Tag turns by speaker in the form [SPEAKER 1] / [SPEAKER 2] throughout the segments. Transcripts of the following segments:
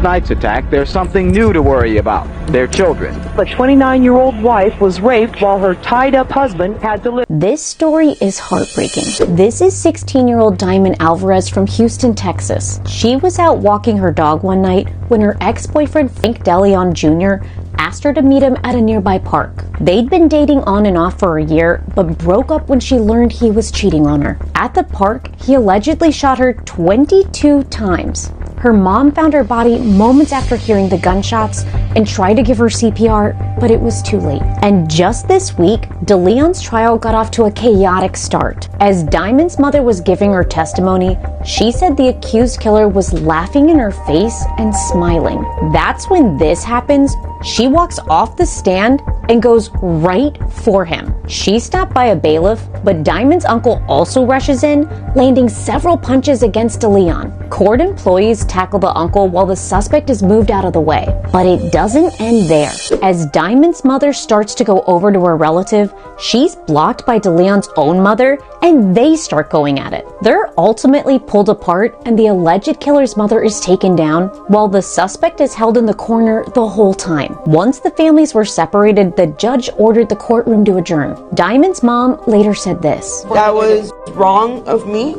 [SPEAKER 1] night's attack, there's something new to worry about: their children.
[SPEAKER 2] The 29-year-old wife was raped while her tied-up husband had to live.
[SPEAKER 3] This story is heartbreaking. This is 16-year-old Diamond Alvarez from Houston, Texas. She was out walking her dog one night when her ex-boyfriend Frank DeLeon Jr. asked her to meet him at a nearby park. They'd been dating on and off for a year, but broke up when she learned he was cheating on her. At the park, he allegedly shot her 22 times. Her mom found her body moments after hearing the gunshots and tried to give her CPR, but it was too late. And just this week, DeLeon's trial got off to a chaotic start. As Diamond's mother was giving her testimony, she said the accused killer was laughing in her face and smiling. That's when this happens. She walks off the stand and goes right for him. She's stopped by a bailiff, but Diamond's uncle also rushes in, landing several punches against DeLeon. Court employees tackle the uncle while the suspect is moved out of the way. But it doesn't end there. As Diamond's mother starts to go over to her relative, she's blocked by DeLeon's own mother, and they start going at it. They're ultimately pulled apart, and the alleged killer's mother is taken down, while the suspect is held in the corner the whole time. Once the families were separated, the judge ordered the courtroom to adjourn. Diamond's mom later said this:
[SPEAKER 4] "That was wrong of me.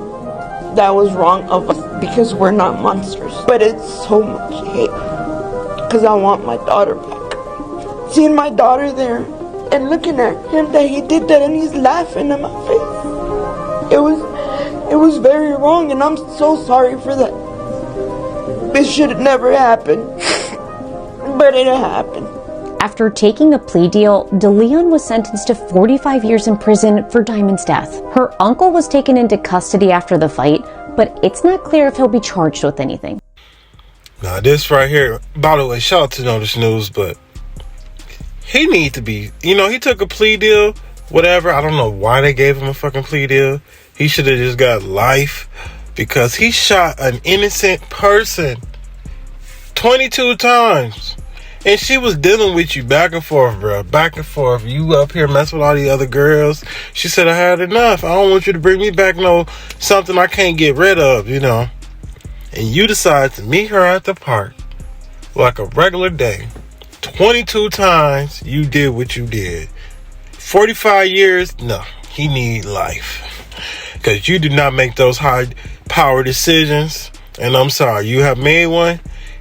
[SPEAKER 4] That was wrong of us, because we're not monsters. But it's so much hate, because I want my daughter back. Seeing my daughter there and looking at him that he did that and he's laughing in my face. It was very wrong, and I'm so sorry for that. This should have never happened, but it happened."
[SPEAKER 3] After taking a plea deal, DeLeon was sentenced to 45 years in prison for Diamond's death. Her uncle was taken into custody after the fight, but it's not clear if he'll be charged with anything.
[SPEAKER 5] Now this right here, by the way, shout out to Notice News, but he need to be, he took a plea deal, whatever. I don't know why they gave him a fucking plea deal. He should have just got life, because he shot an innocent person 22 times. And she was dealing with you back and forth, bro. Back and forth. You up here messing with all the other girls. She said, "I had enough. I don't want you to bring me back something I can't get rid of, And you decide to meet her at the park like a regular day. 22 times you did what you did. 45 years? No. He need life. Because you did not make those high power decisions. And I'm sorry. You have made one.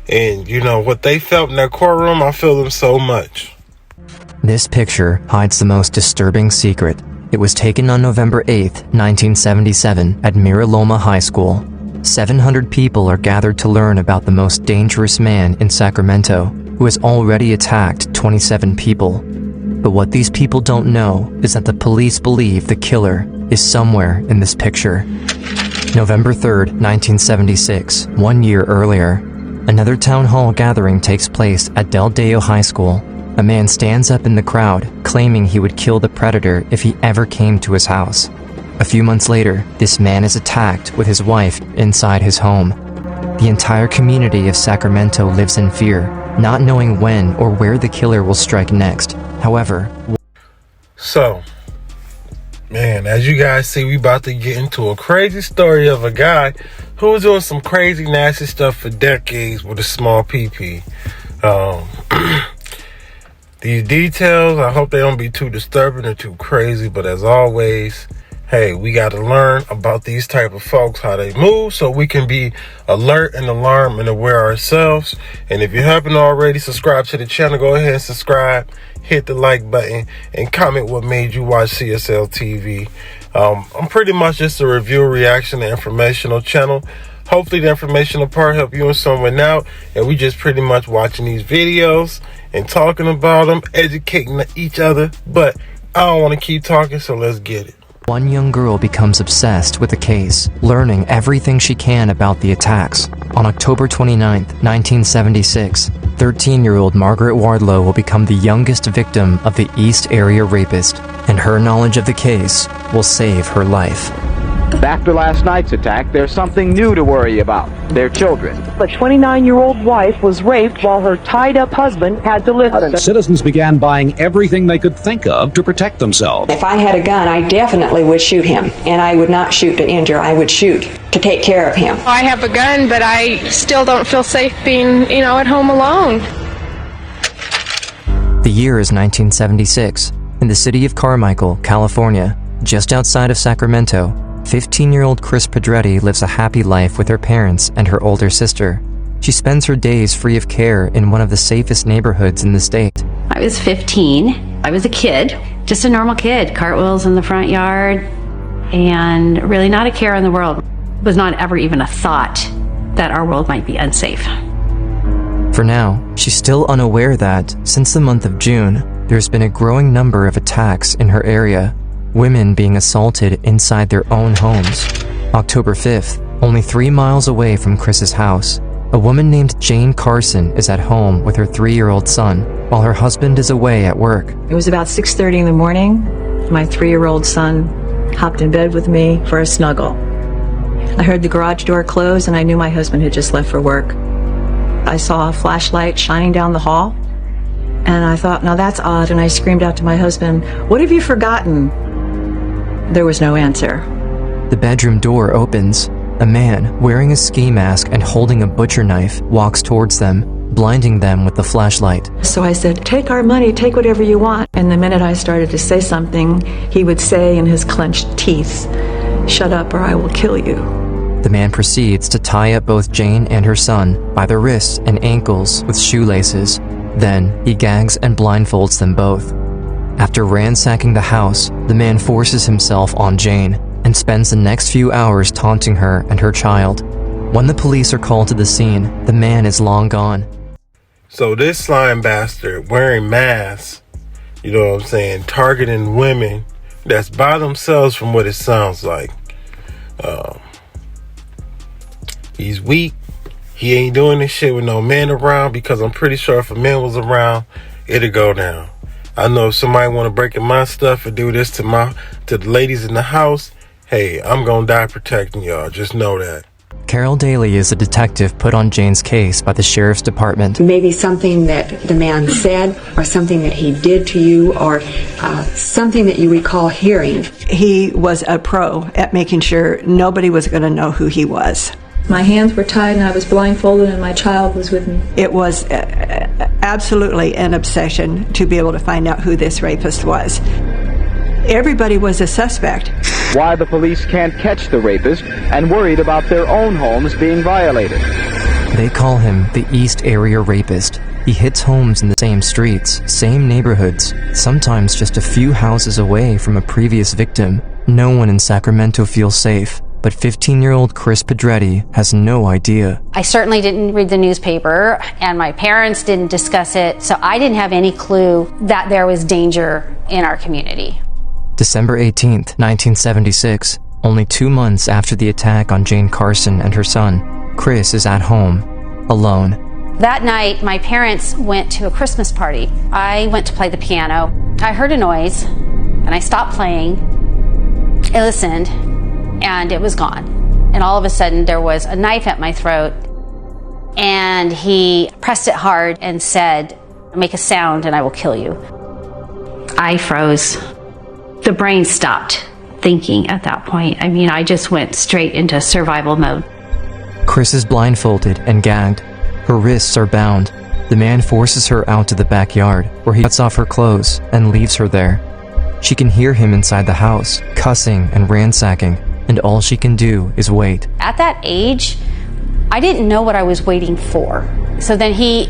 [SPEAKER 5] And what they felt in that courtroom, I feel them so much.
[SPEAKER 6] This picture hides the most disturbing secret. It was taken on November 8th, 1977 at Mira Loma High School. 700 people are gathered to learn about the most dangerous man in Sacramento, who has already attacked 27 people. But what these people don't know is that the police believe the killer is somewhere in this picture. November 3rd, 1976, 1 year earlier, another town hall gathering takes place at Del Deo High School. A man stands up in the crowd, claiming he would kill the predator if he ever came to his house. A few months later, this man is attacked with his wife inside his home. The entire community of Sacramento lives in fear, not knowing when or where the killer will strike next. However,
[SPEAKER 5] man, as you guys see, we about to get into a crazy story of a guy who was doing some crazy, nasty stuff for decades with a small PP. These details, I hope they don't be too disturbing or too crazy, but as always, hey, we got to learn about these type of folks, how they move, so we can be alert and alarmed and aware ourselves. And if you haven't already subscribed to the channel, go ahead and subscribe, hit the like button, and comment what made you watch CSL TV. I'm pretty much just a review, reaction, and informational channel. Hopefully the informational part help you and someone out, and we just pretty much watching these videos and talking about them, educating each other. But I don't want to keep talking, so let's get it.
[SPEAKER 6] one young girl becomes obsessed with the case, learning everything she can about the attacks. On October 29, 1976, 13-year-old Margaret Wardlow will become the youngest victim of the East Area rapist, and her knowledge of the case will save her life.
[SPEAKER 1] After last night's attack, there's something new to worry about. Their children.
[SPEAKER 2] The 29-year-old wife was raped while her tied-up husband had to live.
[SPEAKER 7] Citizens began buying everything they could think of to protect themselves.
[SPEAKER 8] If I had a gun, I definitely would shoot him. And I would not shoot to injure. I would shoot to take care of him.
[SPEAKER 9] I have a gun, but I still don't feel safe being, at home alone.
[SPEAKER 6] The year is 1976. In the city of Carmichael, California, just outside of Sacramento, 15-year-old Chris Pedretti lives a happy life with her parents and her older sister. She spends her days free of care in one of the safest neighborhoods in the state.
[SPEAKER 10] I was 15. I was a kid, just a normal kid, cartwheels in the front yard, and really not a care in the world. It was not ever even a thought that our world might be unsafe.
[SPEAKER 6] For now, she's still unaware that, since the month of June, there's been a growing number of attacks in her area, women being assaulted inside their own homes. October 5th, only 3 miles away from Chris's house, a woman named Jane Carson is at home with her 3-year-old son, while her husband is away at work.
[SPEAKER 11] It was about 6:30 in the morning. My 3-year-old son hopped in bed with me for a snuggle. I heard the garage door close and I knew my husband had just left for work. I saw a flashlight shining down the hall, and I thought, now that's odd, and I screamed out to my husband, "What have you forgotten?" There was no answer.
[SPEAKER 6] The bedroom door opens. A man, wearing a ski mask and holding a butcher knife, walks towards them, blinding them with the flashlight.
[SPEAKER 11] So I said, "Take our money, take whatever you want." And the minute I started to say something, he would say in his clenched teeth, "Shut up or I will kill you."
[SPEAKER 6] The man proceeds to tie up both Jane and her son by the wrists and ankles with shoelaces. Then he gags and blindfolds them both. After ransacking the house, the man forces himself on Jane and spends the next few hours taunting her and her child. When the police are called to the scene, the man is long gone.
[SPEAKER 5] So this slime bastard wearing masks, you know what I'm saying, targeting women that's by themselves from what it sounds like. He's weak. He ain't doing this shit with no men around, because I'm pretty sure if a man was around, it'd go down. I know if somebody want to break in my stuff and do this to the ladies in the house, hey, I'm gonna die protecting y'all. Just know that.
[SPEAKER 6] Carol Daly is a detective put on Jane's case by the sheriff's department.
[SPEAKER 8] Maybe something that the man said, or something that he did to you, or something that you recall hearing.
[SPEAKER 11] He was a pro at making sure nobody was going to know who he was. My hands were tied and I was blindfolded and my child was with me. It was absolutely an obsession to be able to find out who this rapist was. Everybody was a suspect.
[SPEAKER 1] Why the police can't catch the rapist and worried about their own homes being violated.
[SPEAKER 6] They call him the East Area Rapist. He hits homes in the same streets, same neighborhoods, sometimes just a few houses away from a previous victim. No one in Sacramento feels safe. But 15-year-old Chris Pedretti has no idea.
[SPEAKER 10] I certainly didn't read the newspaper, and my parents didn't discuss it, so I didn't have any clue that there was danger in our community.
[SPEAKER 6] December 18th, 1976, only 2 months after the attack on Jane Carson and her son, Chris is at home, alone.
[SPEAKER 10] That night, my parents went to a Christmas party. I went to play the piano. I heard a noise, and I stopped playing. I listened, and it was gone. And all of a sudden, there was a knife at my throat, and he pressed it hard and said, "Make a sound and I will kill you." I froze. The brain stopped thinking at that point. I mean, I just went straight into survival mode.
[SPEAKER 6] Chris is blindfolded and gagged. Her wrists are bound. The man forces her out to the backyard, where he cuts off her clothes and leaves her there. She can hear him inside the house, cussing and ransacking, and all she can do is wait.
[SPEAKER 10] At that age, I didn't know what I was waiting for. So then he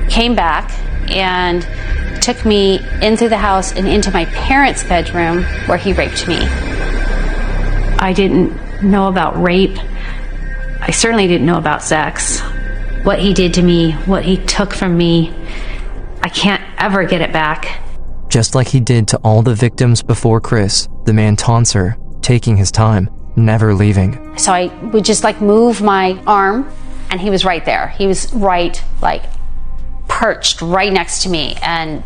[SPEAKER 10] came back and took me in through the house and into my parents' bedroom, where he raped me. I didn't know about rape. I certainly didn't know about sex. What he did to me, what he took from me, I can't ever get it back.
[SPEAKER 6] Just like he did to all the victims before Chris, the man taunts her, taking his time, never leaving.
[SPEAKER 10] So I would just move my arm, and he was right there. He was right, perched right next to me, and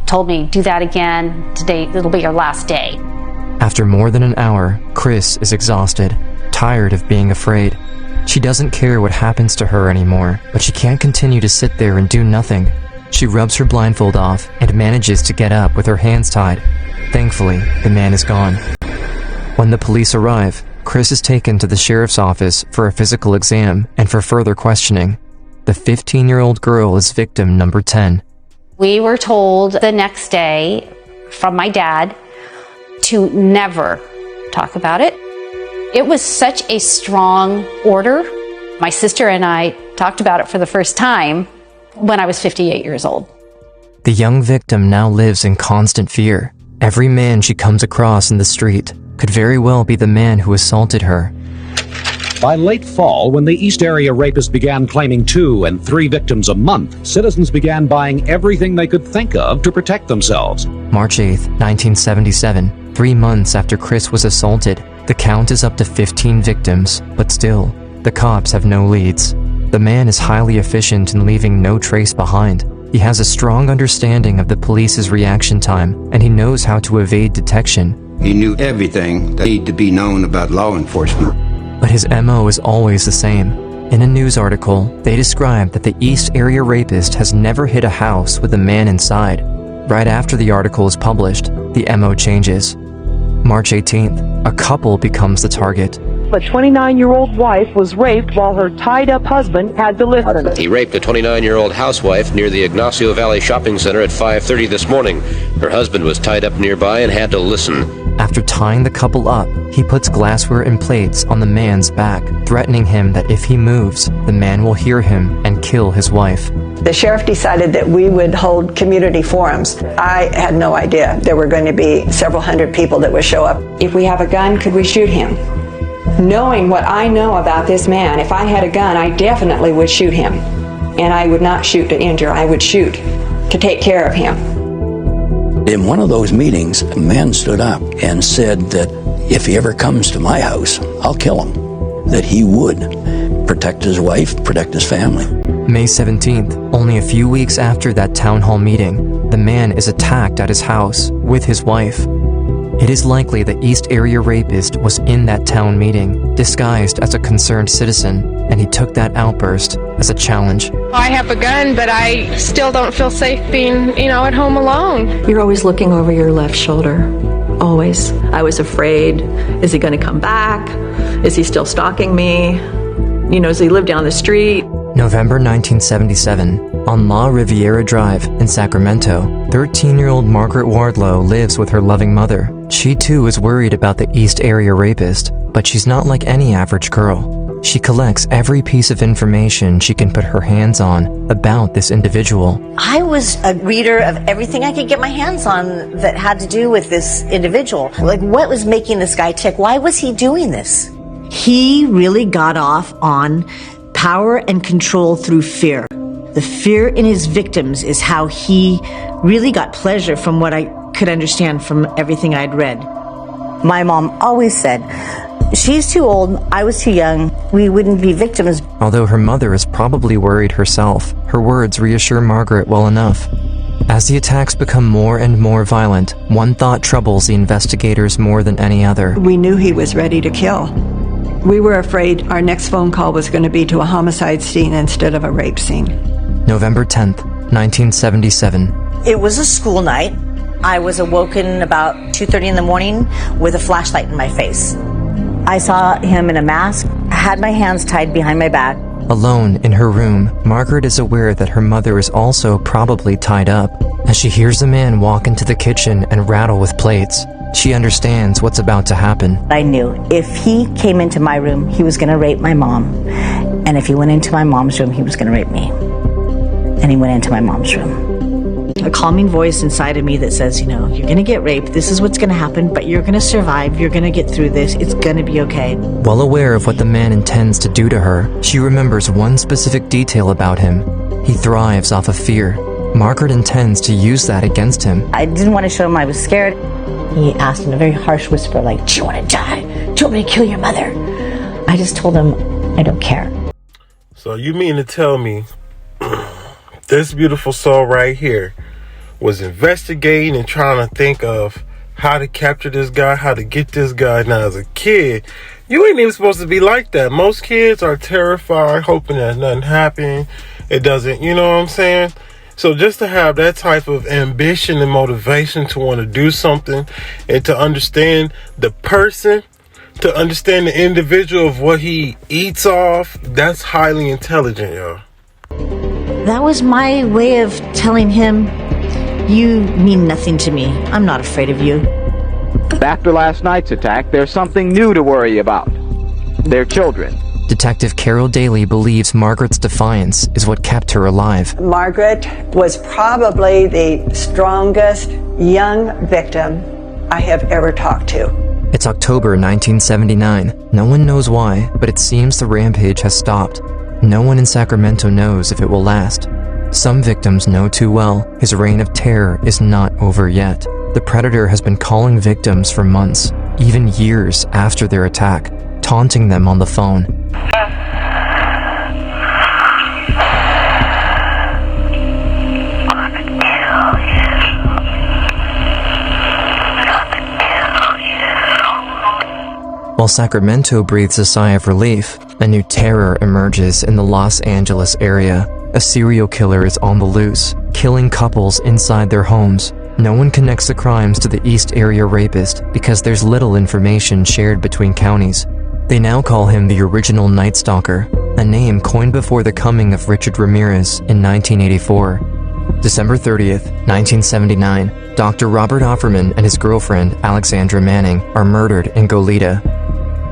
[SPEAKER 10] told me, "Do that again. Today, it'll be your last day."
[SPEAKER 6] After more than an hour, Chris is exhausted, tired of being afraid. She doesn't care what happens to her anymore, but she can't continue to sit there and do nothing. She rubs her blindfold off and manages to get up with her hands tied. Thankfully, the man is gone. When the police arrive, Chris is taken to the sheriff's office for a physical exam and for further questioning. The 15-year-old girl is victim number 10.
[SPEAKER 10] We were told the next day from my dad to never talk about it. It was such a strong order. My sister and I talked about it for the first time when I was 58 years old.
[SPEAKER 6] The young victim now lives in constant fear. Every man she comes across in the street could very well be the man who assaulted her.
[SPEAKER 7] By late fall, when the East Area rapist began claiming 2 and 3 victims a month, citizens began buying everything they could think of to protect themselves.
[SPEAKER 6] March 8, 1977, 3 months after Chris was assaulted, the count is up to 15 victims, but still, the cops have no leads. The man is highly efficient in leaving no trace behind. He has a strong understanding of the police's reaction time, and he knows how to evade detection.
[SPEAKER 12] He knew everything that needed to be known about law enforcement.
[SPEAKER 6] But his MO is always the same. In a news article, they describe that the East Area rapist has never hit a house with a man inside. Right after the article is published, the MO changes. March 18th, a couple becomes the target.
[SPEAKER 2] The 29-year-old wife was raped while her tied-up husband had to lift.
[SPEAKER 13] He raped a 29-year-old housewife near the Ignacio Valley Shopping Center at 5:30 this morning. Her husband was tied up nearby and had to listen.
[SPEAKER 6] After tying the couple up, he puts glassware and plates on the man's back, threatening him that if he moves, the man will hear him and kill his wife.
[SPEAKER 14] The sheriff decided that we would hold community forums. I had no idea there were going to be several hundred people that would show up.
[SPEAKER 8] If we have a gun, could we shoot him? Knowing what I know about this man, if I had a gun, I definitely would shoot him. And I would not shoot to injure, I would shoot to take care of him.
[SPEAKER 15] In one of those meetings, a man stood up and said that if he ever comes to my house, I'll kill him. That he would protect his wife, protect his family.
[SPEAKER 6] May 17th, only a few weeks after that town hall meeting, the man is attacked at his house with his wife. It is likely the East Area rapist was in that town meeting, disguised as a concerned citizen, and he took that outburst as a challenge.
[SPEAKER 9] I have a gun, but I still don't feel safe being, at home alone.
[SPEAKER 11] You're always looking over your left shoulder. Always. I was afraid. Is he going to come back? Is he still stalking me? Does he live down the street?
[SPEAKER 6] November 1977, on La Riviera Drive in Sacramento, 13-year-old Margaret Wardlow lives with her loving mother. She too is worried about the East Area rapist, but she's not like any average girl. She collects every piece of information she can put her hands on about this individual.
[SPEAKER 16] I was a reader of everything I could get my hands on that had to do with this individual. Like, what was making this guy tick? Why was he doing this?
[SPEAKER 17] He really got off on power and control through fear. The fear in his victims is how he really got pleasure, from what I could understand from everything I'd read.
[SPEAKER 16] My mom always said, she's too old, I was too young, we wouldn't be victims.
[SPEAKER 6] Although her mother is probably worried herself, her words reassure Margaret well enough. As the attacks become more and more violent, one thought troubles the investigators more than any other.
[SPEAKER 14] We knew he was ready to kill. We were afraid our next phone call was going to be to a homicide scene instead of a rape scene.
[SPEAKER 6] November 10th, 1977.
[SPEAKER 16] It was a school night. I was awoken about 2:30 in the morning with a flashlight in my face. I saw him in a mask, had my hands tied behind my back.
[SPEAKER 6] Alone in her room, Margaret is aware that her mother is also probably tied up. As she hears the man walk into the kitchen and rattle with plates, she understands what's about to happen.
[SPEAKER 16] I knew if he came into my room, he was going to rape my mom. And if he went into my mom's room, he was going to rape me. And he went into my mom's room.
[SPEAKER 17] A calming voice inside of me that says, you're going to get raped. This is what's going to happen, but you're going to survive. You're going to get through this. It's going to be okay.
[SPEAKER 6] Well aware of what the man intends to do to her, she remembers one specific detail about him. He thrives off of fear. Margaret intends to use that against him.
[SPEAKER 16] I didn't want to show him I was scared. He asked in a very harsh whisper, like, do you want to die? Do you want me to kill your mother? I just told him, I don't care.
[SPEAKER 5] So you mean to tell me this beautiful soul right here was investigating and trying to think of how to capture this guy, how to get this guy. Now, as a kid, you ain't even supposed to be like that. Most kids are terrified, hoping that nothing happens. It doesn't, you know what I'm saying? So just to have that type of ambition and motivation to want to do something and to understand the person, to understand the individual of what he eats off, that's highly intelligent, y'all.
[SPEAKER 17] That was my way of telling him, you mean nothing to me. I'm not afraid of you.
[SPEAKER 1] After last night's attack, there's something new to worry about. Their children.
[SPEAKER 6] Detective Carol Daly believes Margaret's defiance is what kept her alive.
[SPEAKER 14] Margaret was probably the strongest young victim I have ever talked to.
[SPEAKER 6] It's October 1979. No one knows why, but it seems the rampage has stopped. No one in Sacramento knows if it will last. Some victims know too well his reign of terror is not over yet. The predator has been calling victims for months, even years after their attack, taunting them on the phone. While Sacramento breathes a sigh of relief, a new terror emerges in the Los Angeles area. A serial killer is on the loose, killing couples inside their homes. No one connects the crimes to the East Area Rapist because there's little information shared between counties. They now call him the original Night Stalker, a name coined before the coming of Richard Ramirez in 1984. December 30th, 1979, Dr. Robert Offerman and his girlfriend, Alexandra Manning, are murdered in Goleta.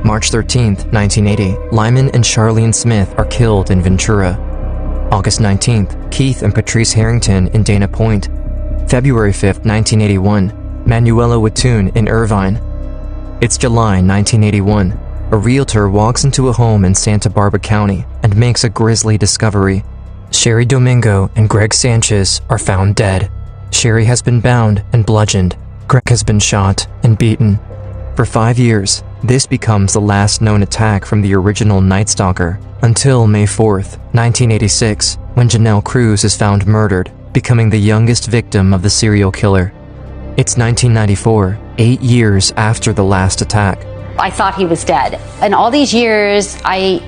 [SPEAKER 6] March 13th, 1980, Lyman and Charlene Smith are killed in Ventura. August 19th, Keith and Patrice Harrington in Dana Point. February 5th, 1981, Manuela Wattoon in Irvine. It's July 1981. A realtor walks into a home in Santa Barbara County and makes a grisly discovery. Sherry Domingo and Greg Sanchez are found dead. Sherry has been bound and bludgeoned. Greg has been shot and beaten. For 5 years, this becomes the last known attack from the original Night Stalker, until May 4th, 1986, when Janelle Cruz is found murdered, becoming the youngest victim of the serial killer. It's 1994, 8 years after the last attack.
[SPEAKER 10] I thought he was dead. And all these years, I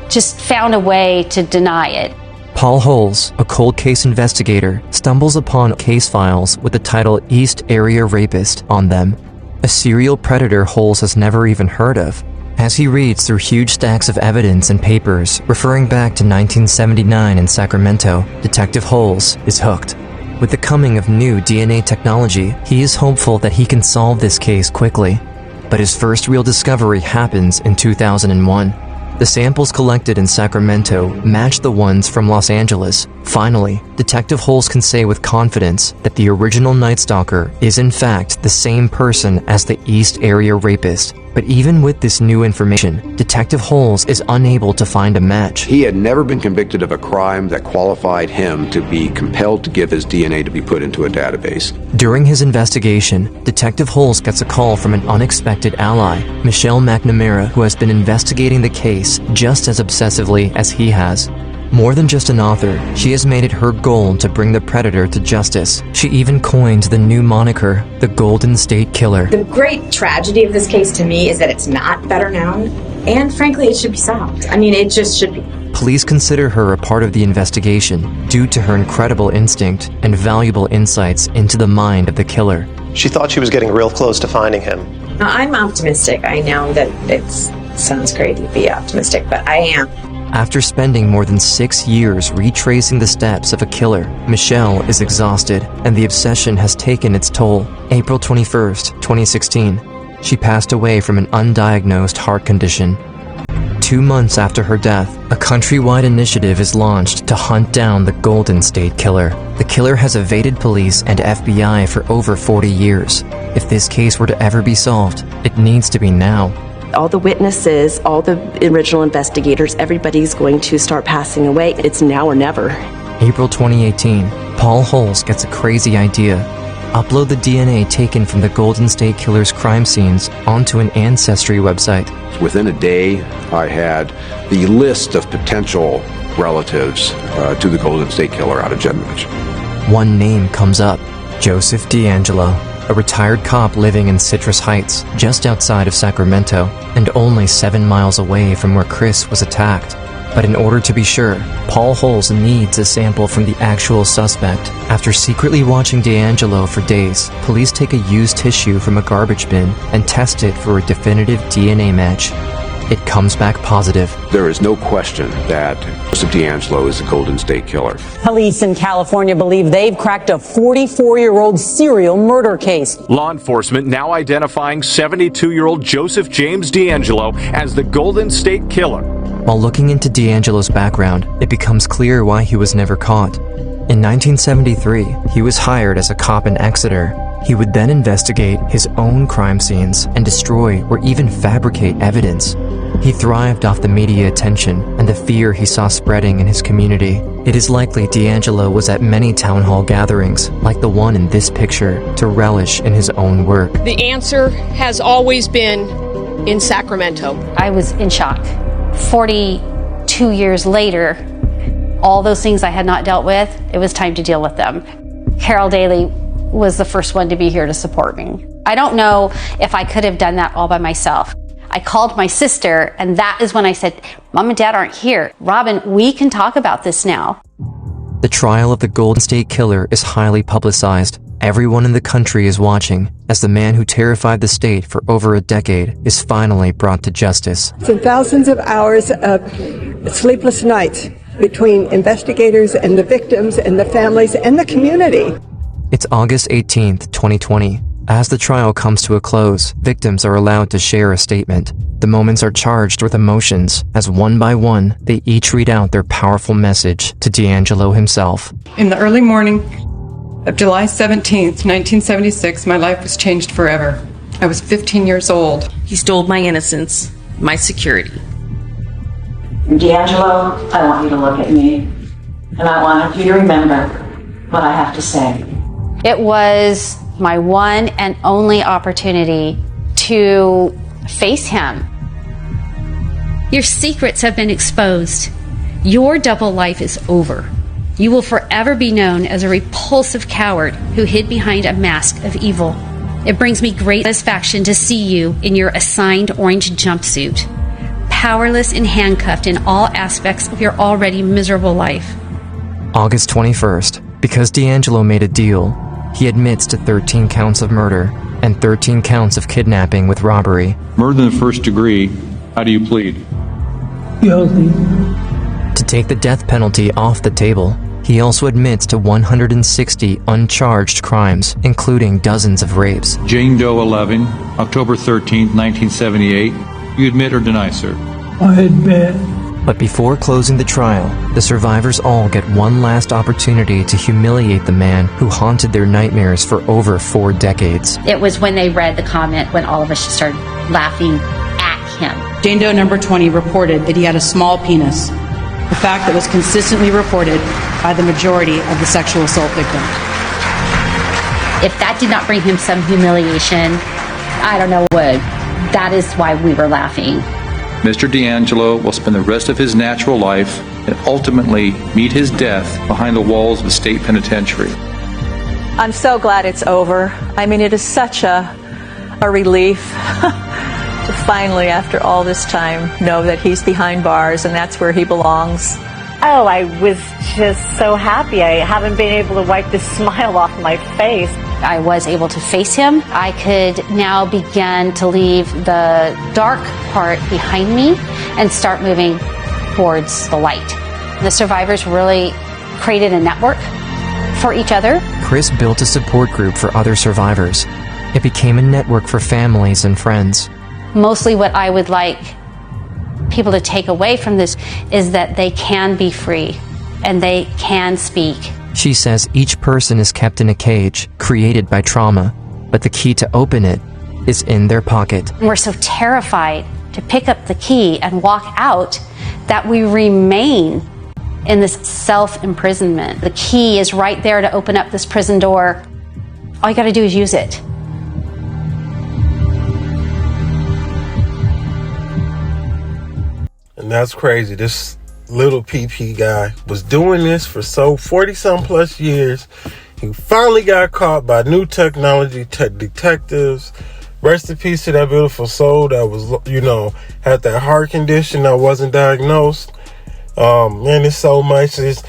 [SPEAKER 10] just found a way to deny it.
[SPEAKER 6] Paul Holes, a cold case investigator, stumbles upon case files with the title East Area Rapist on them. A serial predator Holes has never even heard of. As he reads through huge stacks of evidence and papers referring back to 1979 in Sacramento, Detective Holes is hooked. With the coming of new DNA technology, he is hopeful that he can solve this case quickly. But his first real discovery happens in 2001. The samples collected in Sacramento match the ones from Los Angeles. Finally, Detective Holes can say with confidence that the original Night Stalker is in fact the same person as the East Area Rapist. But even with this new information, Detective Holes is unable to find a match.
[SPEAKER 12] He had never been convicted of a crime that qualified him to be compelled to give his DNA to be put into a database.
[SPEAKER 6] During his investigation, Detective Holes gets a call from an unexpected ally, Michelle McNamara, who has been investigating the case just as obsessively as he has. More than just an author, she has made it her goal to bring the predator to justice. She even coined the new moniker, the Golden State Killer.
[SPEAKER 18] The great tragedy of this case to me is that it's not better known, and frankly, it should be solved. I mean, it just should be.
[SPEAKER 6] Police consider her a part of the investigation due to her incredible instinct and valuable insights into the mind of the killer.
[SPEAKER 19] She thought she was getting real close to finding him.
[SPEAKER 18] I'm optimistic. I know that it sounds crazy to be optimistic, but I am.
[SPEAKER 6] After spending more than 6 years retracing the steps of a killer, Michelle is exhausted, and the obsession has taken its toll. April 21st, 2016, she passed away from an undiagnosed heart condition. 2 months after her death, a countrywide initiative is launched to hunt down the Golden State Killer. The killer has evaded police and FBI for over 40 years. If this case were to ever be solved, it needs to be now.
[SPEAKER 20] All the witnesses, all the original investigators, everybody's going to start passing away. It's now or never.
[SPEAKER 6] April 2018, Paul Holes gets a crazy idea. Upload the DNA taken from the Golden State Killer's crime scenes onto an Ancestry website.
[SPEAKER 12] Within a day, I had the list of potential relatives to the Golden State Killer out of Genrich.
[SPEAKER 6] One name comes up, Joseph D'Angelo. a retired cop living in Citrus Heights, just outside of Sacramento, and only 7 miles away from where Chris was attacked. But in order to be sure, Paul Holes needs a sample from the actual suspect. After secretly watching DeAngelo for days, police take a used tissue from a garbage bin and test it for a definitive DNA match. It comes back positive.
[SPEAKER 12] There is no question that Joseph DeAngelo is the Golden State Killer.
[SPEAKER 21] Police in California believe they've cracked a 44-year-old serial murder case.
[SPEAKER 22] Law enforcement now identifying 72-year-old Joseph James DeAngelo as the Golden State Killer.
[SPEAKER 6] While looking into DeAngelo's background, it becomes clear why he was never caught. In 1973, he was hired as a cop in Exeter. He would then investigate his own crime scenes and destroy or even fabricate evidence. He thrived off the media attention and the fear he saw spreading in his community. It is likely DeAngelo was at many town hall gatherings, like the one in this picture, to relish in his own work.
[SPEAKER 9] The answer has always been in Sacramento.
[SPEAKER 10] I was in shock. 42 years later, all those things I had not dealt with, it was time to deal with them. Carol Daly was the first one to be here to support me. I don't know if I could have done that all by myself. I called my sister, and that is when I said, Mom and Dad aren't here. Robin, we can talk about this now.
[SPEAKER 6] The trial of the Golden State Killer is highly publicized. Everyone in the country is watching as the man who terrified the state for over a decade is finally brought to justice.
[SPEAKER 23] It's thousands of hours of sleepless nights between investigators and the victims and the families and the community.
[SPEAKER 6] It's August 18th, 2020. As the trial comes to a close, victims are allowed to share a statement. The moments are charged with emotions, as one by one, they each read out their powerful message to DeAngelo himself.
[SPEAKER 24] In the early morning of July 17th, 1976, my life was changed forever. I was 15 years old.
[SPEAKER 20] He stole my innocence, my security.
[SPEAKER 25] DeAngelo, I want you to look at me, and I want you to remember what I have to say.
[SPEAKER 10] It was my one and only opportunity to face him.
[SPEAKER 26] Your secrets have been exposed. Your double life is over. You will forever be known as a repulsive coward who hid behind a mask of evil. It brings me great satisfaction to see you in your assigned orange jumpsuit, powerless and handcuffed in all aspects of your already miserable life.
[SPEAKER 6] August 21st, because DeAngelo made a deal, he admits to 13 counts of murder and 13 counts of kidnapping with robbery.
[SPEAKER 27] Murder in the first degree, how do you plead?
[SPEAKER 6] Guilty. To take the death penalty off the table, he also admits to 160 uncharged crimes, including dozens of rapes.
[SPEAKER 27] Jane Doe 11, October 13th, 1978. You admit or deny, sir?
[SPEAKER 6] I admit. But before closing the trial, the survivors all get one last opportunity to humiliate the man who haunted their nightmares for over 4 decades.
[SPEAKER 10] It was when they read the comment when all of us just started laughing at him.
[SPEAKER 28] Jane Doe number 20 reported that he had a small penis, a fact that was consistently reported by the majority of the sexual assault victims.
[SPEAKER 10] If that did not bring him some humiliation, I don't know what. That is why we were laughing.
[SPEAKER 27] Mr. DeAngelo will spend the rest of his natural life and ultimately meet his death behind the walls of the state penitentiary.
[SPEAKER 11] I'm so glad it's over. I mean, it is such a relief to finally, after all this time, know that he's behind bars and that's where he belongs.
[SPEAKER 16] Oh, I was just so happy. I haven't been able to wipe the smile off my face.
[SPEAKER 10] I was able to face him. I could now begin to leave the dark part behind me and start moving towards the light. The survivors really created a network for each other.
[SPEAKER 6] Chris built a support group for other survivors. It became a network for families and friends.
[SPEAKER 10] Mostly what I would like people to take away from this is that they can be free and they can speak.
[SPEAKER 6] She says each person is kept in a cage created by trauma, but the key to open it is in their pocket.
[SPEAKER 10] We're so terrified to pick up the key and walk out that we remain in this self-imprisonment. The key is right there to open up this prison door. All you got to do is use it.
[SPEAKER 5] And that's crazy. This little PP guy was doing this for 40 some plus years. He finally got caught by new technology detectives. Rest in peace to that beautiful soul that was, had that heart condition that wasn't diagnosed. Man, it's so much. It's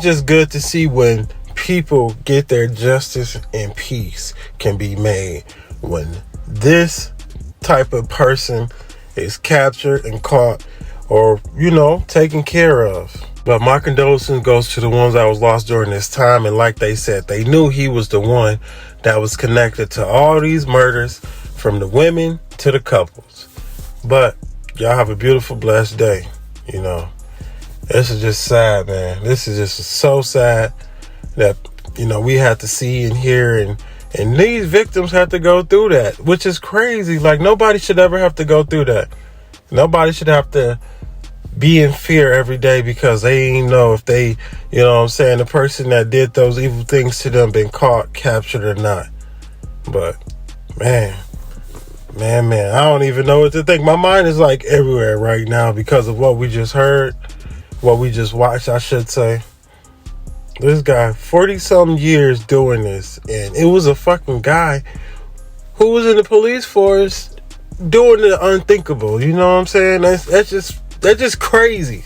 [SPEAKER 5] just good to see when people get their justice and peace can be made. When this type of person is captured and caught or, taken care of. But my condolences goes to the ones that was lost during this time. And like they said, they knew he was the one that was connected to all these murders, from the women to the couples. But y'all have a beautiful, blessed day. This is just sad, man. This is just so sad that, we have to see and hear and these victims have to go through that, which is crazy. Like, nobody should ever have to go through that. Nobody should have to be in fear every day because they ain't know if they, the person that did those evil things to them been caught, captured or not. But, man, I don't even know what to think. My mind is like everywhere right now because of what we just heard, what we just watched, I should say. This guy, 40-something years doing this, and it was a fucking guy who was in the police force doing the unthinkable. You know what I'm saying? That's just crazy.